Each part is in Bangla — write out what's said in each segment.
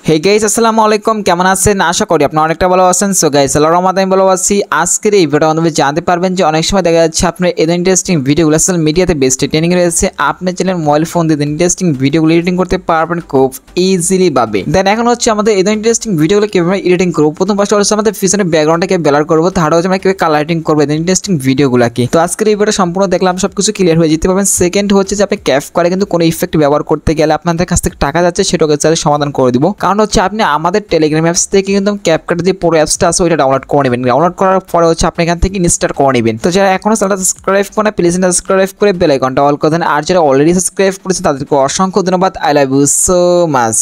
হে গাইস আসসালামু আলাইকুম, কেমন আছেন? আশা করি আপনারা অনেকটা ভালো আছেন। সো গাইস আল্লাহর রহমতে আমি ভালো আছি। আজকের এই ভিডিওটা মাধ্যমে জানতে পারবেন যে অনেক সময় দেখা যাচ্ছে আপনার এত ইন্টারেস্টিং ভিডিওগুলো সোশ্যাল মিডিয়াতে বেস্ট ট্রেনিং রয়েছে, আপনার চ্যানেল মোবাইল ফোন দিয়ে ইন্টারেস্টিং ভিডিওগুলো এডিটিং করতে পারবেন খুব ইজিলি ভাবে। দেন এখন হচ্ছে আমাদের এত ইন্টারেস্টিং ভিডিওগুলো কিভাবে এডিটিং করব। প্রথম পাশে হচ্ছে আমাদের পিছনের ব্যাকগ্রাউন্ডটাকে ব্লার করব, তারপর হচ্ছে আমরা কিভাবে কালার এডিটিং করব এত ইন্টারেস্টিং ভিডিওগুলোকে। তো আজকের এই ভিডিওটা সম্পূর্ণ দেখলাম সবকিছু ক্লিয়ার হয়ে যেতে পারবেন। সেকেন্ড হচ্ছে যে আপনি ক্যাপ করে কিন্তু কোনো ইফেক্ট ব্যবহার করতে গেলে আপনাদের কাছ থেকে টাকা যাচ্ছে, সেটাকে সমাধান করে দিব। কারণ হচ্ছে আপনি আমাদের টেলিগ্রাম অ্যাপস থেকে কিন্তু ক্যাপকাট যে পুরো অ্যাপসটা আছে ওইটা ডাউনলোড করে নেবেন। ডাউনলোড করার পরে হচ্ছে আপনি এখান থেকে ইনস্টল করে নেবেন। তো যারা এখনো চ্যানেলটা সাবস্ক্রাইব করে না প্লিজ সাবস্ক্রাইব করে বেল আইকনটা অল করে দেন। আর যারা অলরেডি সাবস্ক্রাইব করেছে তাদেরকে অসংখ্য ধন্যবাদ। I love you so much.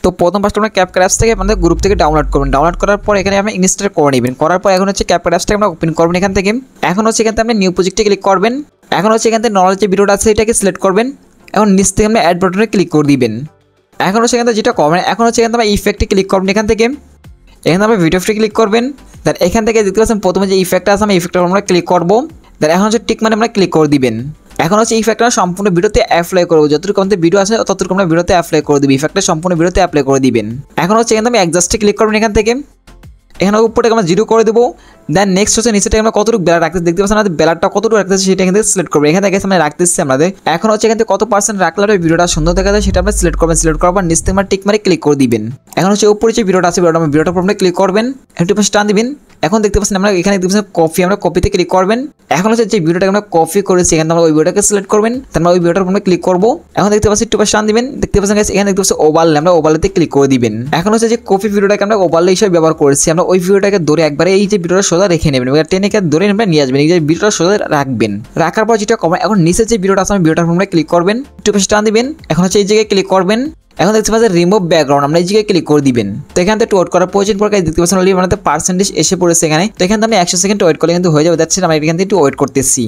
তো প্রথম ফার্স্ট আপনারা ক্যাপকাট অ্যাপস থেকে আমাদের গ্রুপ থেকে ডাউনলোড করবেন। ডাউনলোড করার পর এখানে আপনি ইনস্টল করে নেবেন। করার পর এখন হচ্ছে ক্যাপকাট অ্যাপসটাকে আমরা ওপেন করবেন এখান থেকে। এখন হচ্ছে এখান থেকে আপনি নিউ প্রজেক্টে ক্লিক করবেন। এখন হচ্ছে এখান থেকে নলেজ যে ভিডিওটা আছে এটাকে সিলেক্ট করবেন। এখন নিচ থেকে আপনি অ্যাড বাটনে ক্লিক করে দিবেন। এখন হচ্ছে এখান থেকে যেটা করবেন, এখন হচ্ছে এখান থেকে ইফেক্টে ক্লিক করবেন। এখান থেকে আপনি ভিডিও ফ্রি ক্লিক করবেন। দেন এখান থেকে দেখতে পাচ্ছেন প্রথমে যে ইফেক্টটা আছে আমি ইফেক্টটা আমরা ক্লিক করবো। দেন এখন হচ্ছে টিক মানে আমরা ক্লিক করে দিবেন। এখন হচ্ছে ইফেক্টটা সম্পূর্ণ ভিডিওতে অ্যাপ্লাই করবো। যতটুকু আমাদের ভিডিও আছে ততটুকু আমরা ভিডিওতে অ্যাপ্লাই করে দিবি। ইফেক্টটা সম্পূর্ণ ভিডিওতে অ্যাপ্লাই করে দিবেন। এখন হচ্ছে এখান থেকে আমি অ্যাডজাস্টে ক্লিক করবেন। এখান থেকে এখানে উপরটাকে আমরা 0 করে দেবো। দেন নেক্সট হচ্ছে নিচেটাকে আমরা কতটুকু বেলা রাখতেছি দেখতে পাচ্ছেন, আমাদের বেলাটা কতটুকু রাখতেছি সেটা এখান থেকে সিলেক্ট করবো। এখান থেকে আমরা রাখতেছি আমাদের। এখন হচ্ছে এখান থেকে কত পার্সেন্ট রাখলে ভিডিওটা সুন্দর দেখা যায় সেটা আমরা সিলেক্ট করবেন। সিলেক্ট করার পর নিচ থেকে আমরা টিক মারে ক্লিক করে দিবেন। এখন হচ্ছে উপরে যে ভিডিওটা আছে ভিডিওটার উপর আপনি ক্লিক করবেন, একটু পাশে টান দিবেন। এখন দেখতে পাচ্ছেন আমরা এখানে দেখতে পাচ্ছেন কপি, আমরা কপিতে ক্লিক করবেন। এখন হচ্ছে যে ভিডিওটাকে আমরা কপি করেছি এখানে আমরা ওই ভিডিওটাকে সিলেক্ট করবেন। তারপর ওই ভিডিওটার উপর ক্লিক করবো। এখন দেখতে পাচ্ছি একটু পাশে টান দিবেন। দেখতে পাচ্ছেন এখানে দেখতে পাচ্ছি ওভারলে, আমরা ওভারলেতে ক্লিক করে দিবেন। এখন হচ্ছে যে কপি ভিডিওটাকে আমরা ওভারলে হিসেবে ব্যবহার করেছি, আমরা ওই ভিডিওটাকে ধরে একবারে এই যে ভিডিওটা সোজা রেখে নেবেন। টেনে ধরে নেবেন, নিয়ে আসবেন, এই যে ভিডিওটা সোজা রাখবেন। রাখার পর যেটা করবেন, এখন নিচে যে ভিডিওটা আছে ভিডিওটার উপর ক্লিক করবেন, একটু পাশে টান দিবেন। এখন হচ্ছে এই জায়গায় ক্লিক করবেন। এখন দেখতে পাচ্ছেন রিমুভ ব্যাকগ্রাউন্ড, আমরা এই জায়গায় ক্লিক করে দিবেন। তো এখান থেকে ওয়েট করার প্রয়োজন পড়ে দেখতে পাচ্ছেন অলরেডি আমাদের পার্সেন্টেজ এসে পড়েছে এখানে। তো এখান থেকে আমি 100 সেকেন্ড ওয়েট করলে কিন্তু হয়ে যাবে। দ্যাটস ইট, আমরা এখান থেকে একটু ওয়েট করতেছি।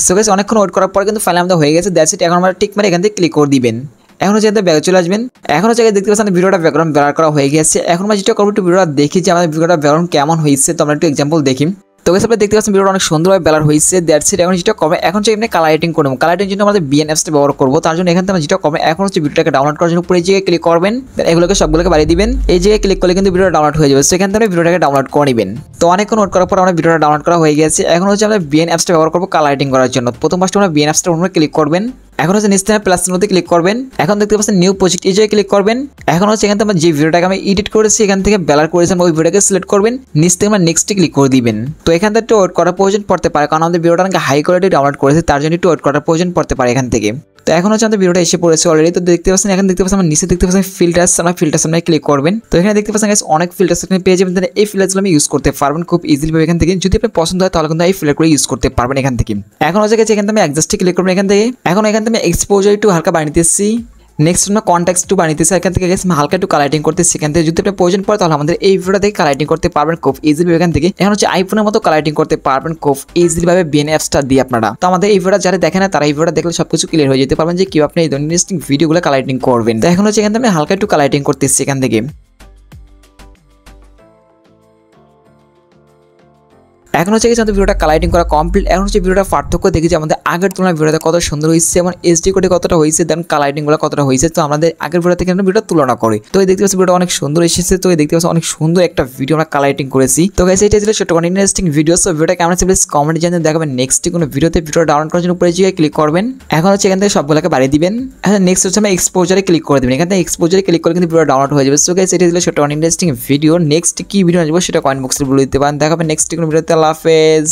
সো গাইস অনেকক্ষণ ওয়েট করার পর কিন্তু ফাইনালি আমাদের হয়ে গেছে। দ্যাটস ইট, এখন আমরা টিক মারে এখান থেকে ক্লিক করে দিবেন। এখন হচ্ছে ব্যাগ চলে আসবেন। এখন হচ্ছে দেখতে পাচ্ছেন ভিডিওটা ব্যাকগ্রাউন্ড ব্লার করা হয়ে গেছে। এখন আমরা যেটা করবো একটু ভিডিওটা দেখি যে আমাদের ভিডিওটা ব্যাকগ্রাউন্ড কেমন হয়েছে। তো আমরা একটু এক্সাম্পল দেখি। তো গাইস আপনারা দেখতে পাচ্ছেন ভিডিওটা অনেক সুন্দরভাবে ব্লার হয়েছে। দ্যাটস ইট, এখন যেটা করবো এখন হচ্ছে এখানে কালার এডিটিং করবো। কালার এডিটিং জন্য আমাদের বিএন অ্যাপসটা ব্যবহার করবো। তার জন্য এখান থেকে আমরা যেটা করবো এখন হচ্ছে ভিডিওটাকে ডাউনলোড করার জন্য উপরে এই জায়গায় ক্লিক করবেন। এগুলোকে সবগুলোকে বাড়িয়ে দিবেন। এই জায়গায় ক্লিক করলে কিন্তু ভিডিওটা ডাউনলোড হয়ে যাবে। সেখান থেকে ভিডিওটাকে ডাউনলোড করে নেবেন। তো অনেকক্ষণ ওয়েট করার পর আমরা ভিডিওটা ডাউনলোড করা হয়ে গেছে। এখন হচ্ছে আমরা বিএন অ্যাপসটা ব্যবহার করবো কালার এডিটিং করার জন্য। প্রথম ফার্স্ট আমরা বিএন অ্যাপসটার উপরে ক্লিক করবেন। এখন হচ্ছে নিচে প্লাসের মধ্যে ক্লিক করবেন। এখন দেখতে পাচ্ছেন নিউ প্রজেক্ট, এই জায়গায় ক্লিক করবেন। এখন হচ্ছে এখান থেকে আমরা যে ভিডিওটাকে আমি এডিট করেছি এখান থেকে ব্লার করেছি ওই ভিডিওটাকে সিলেক্ট করবেন। নিচ থেকে আমরা নেক্সটে ক্লিক করে দিবেন। তো এখান থেকে একটু ওয়েট করার প্রয়োজন পড়তে পারে, কারণ আমাদের ভিডিওটা অনেক হাই কোয়ালিটি ডাউনলোড করেছে, তার জন্য একটু ওয়েট করার প্রয়োজন পড়তে পারে এখান থেকে। তো এখন হচ্ছে আমাদের ভিডিওটা এসে পড়েছে অলরেডি। তো দেখতে পাচ্ছেন এখন দেখতে পাচ্ছেন আমরা নিচে দেখতে পাচ্ছেন ফিল্টার্স, আমরা ফিল্টার্স আমরা ক্লিক করবেন। তো এখানে দেখতে পাচ্ছেন অনেক ফিল্টার্স এখানে পেয়ে যাবেন। এই ফিল্টারগুলো আমি ইউজ করতে পারবেন খুব ইজিলি ভাবে এখান থেকে। যদি আপনার পছন্দ হয় তাহলে কিন্তু এই ফিল্টার করে ইউজ করতে পারবেন এখান থেকে। এখন হচ্ছে এখান থেকে আমি অ্যাডজাস্টে ক্লিক করবেন এখান থেকে। এখন এখান থেকে এক্সপোজার একটু হালকা বানিয়েছি। নেক্সট আমরা কনটেক্সট টু বানিয়েছি এখান থেকে হালকা একটু কালারিং করতেছি এখান থেকে। যদি আপনার প্রয়োজন পড়ে তাহলে আমাদের এই ভিডিওটা থেকে কালারিং করতে পারবেন খুব ইজিলি এখান থেকে। এখন হচ্ছে আইফোনের মতো কালারিং করতে পারবেন খুব ইজিলি ভাবে বিএন অ্যাপসটা দিয়ে আপনারা। তো আমাদের এই ভিডিওটা যারা দেখেন না তারা এই ভিডিওটা দেখলে সবকিছু ক্লিয়ার হয়ে যেতে পারবেন যে কি আপনি এই ইন্টারেস্টিং ভিডিওগুলো কালারিং করবেন। তো এখন হচ্ছে এখান থেকে হালকা একটু কালারিং করতেছি এখান থেকে। এখন হচ্ছে আমাদের ভিডিওটা কালারিং করা কমপ্লিট। এখন হচ্ছে ভিডিওটা পার্থক্য দেখেছি আমাদের আগের তুলনায় ভিডিওটা কত সুন্দর হয়েছে এবং এইচডি কোডে কতটা হয়েছে, দেন কালারিংগুলো কতটা হয়েছে। তো আমাদের আগের ভিডিও থেকে ভিডিও তুলনা করে তো এই দেখতে পাচ্ছি ভিডিওটা অনেক সুন্দর এসেছে। তো এই দেখতে পাচ্ছি অনেক সুন্দর একটা ভিডিও আমরা কালারিং করেছি। তো গাইস এটা ছিল ছোট কোনো ইন্টারেস্টিং ভিডিও। সো ভিডিওটা কেমন আছে প্লিজ কমেন্টে জানিয়ে দেখাবেন। নেক্সট কোনো ভিডিওতে ভিডিও ডাউনলোড করার জন্য উপরে জায়গায় ক্লিক করবেন। এখন হচ্ছে এখান থেকে সবগুলোকে বাড়িয়ে দিবেন। এখন নেক্সট হচ্ছে আমরা এক্সপোজারে ক্লিক করে দেবেন। এখান থেকে এক্সপোজারে ক্লিক করে কিন্তু ভিডিও ডাউনলোড হয়ে যাবে। সো গাইস এটা ছিল ছোট কোনো ইন্টারেস্টিং ভিডিও। নেক্সট কি ভিডিও আসবে সেটা কমেন্ট বক্সে বলে দিতে পারেন। দেখাবেন নেক্সট কোনো ভিডিওতে। আল্লাহ হাফেজ।